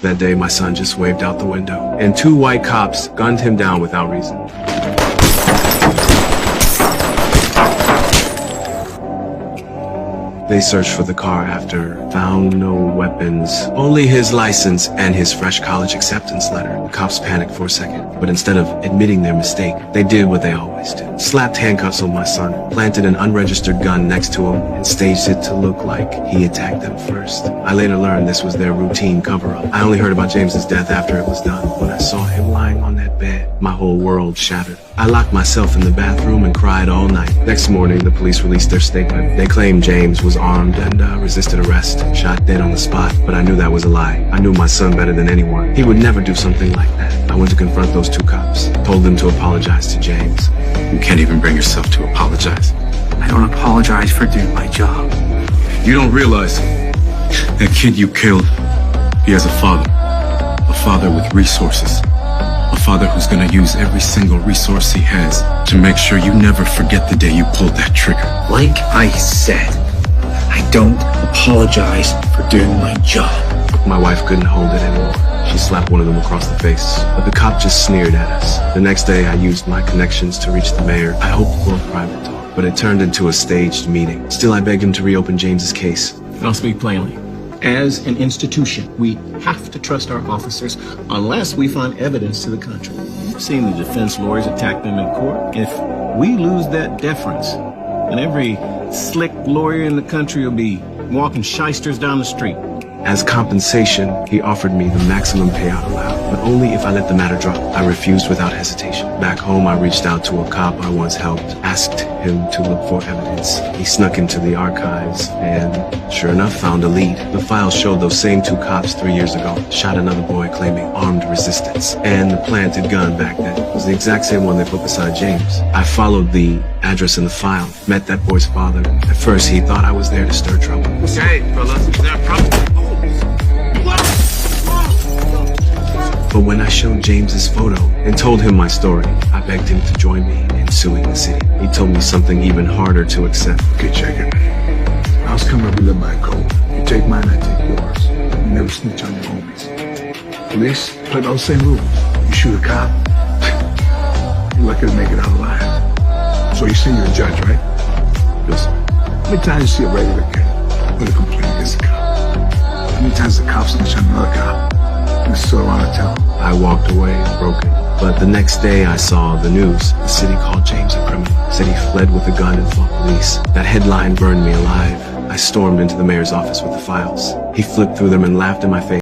That day, my son just waved out the window, and two white cops gunned him down without reason. They searched for the car after, found no weapons, only his license and his fresh college acceptance letter. The cops panicked for a second, but instead of admitting their mistake, they did what they always do. Slapped handcuffs on my son, planted an unregistered gun next to him, and staged it to look like he attacked them first. I later learned this was their routine cover-up. I only heard about James's death after it was done. When I saw him lying on that bed, my whole world shattered. I locked myself in the bathroom and cried all night. Next morning, the police released their statement. They claimed James was armed and resisted arrest, shot dead on the spot, but I knew that was a lie. I knew my son better than anyone. He would never do something like that. I went to confront those two cops, told them to apologize to James. You can't even bring yourself to apologize. I don't apologize for doing my job. You don't realize that kid you killed, he has a father with resources. A father who's gonna use every single resource he has to make sure you never forget the day you pulled that trigger. Like I said, I don't apologize for doing my job. My wife couldn't hold it anymore. She slapped one of them across the face, but the cop just sneered at us. The next day, I used my connections to reach the mayor. I hoped for a private talk, but it turned into a staged meeting. Still, I begged him to reopen James's case. I'll speak plainly. As an institution, we have to trust our officers unless we find evidence to the contrary. We've seen the defense lawyers attack them in court. If we lose that deference, then every slick lawyer in the country will be walking shysters down the street. As compensation, he offered me the maximum payout allowed, but only if I let the matter drop. I refused without hesitation. Back home, I reached out to a cop I once helped, asked him to look for evidence. He snuck into the archives and, sure enough, found a lead. The files showed those same two cops 3 years ago shot another boy claiming armed resistance, and the planted gun back then was the exact same one they put beside James. I followed the address in the file, met that boy's father. At first, he thought I was there to stir trouble. Hey, fellas, is there a problem? But when I showed James's photo and told him my story, I begged him to join me in suing the city. He told me something even harder to accept. Okay, check it. House come up, we live by code. You take mine, I take yours. You never snitch on your homies. Police play those same rules. You shoot a cop, you're lucky to make it out alive. So you say you're a judge, right? Yes, sir. How many times you see a regular kid with a complaint against a cop? How many times the cop snitch on another cop and it's still around to tell? I walked away broken. But the next day I saw the news. The city called James a criminal. Said he fled with a gun and fought police. That headline burned me alive. I stormed into the mayor's office with the files. He flipped through them and laughed in my face.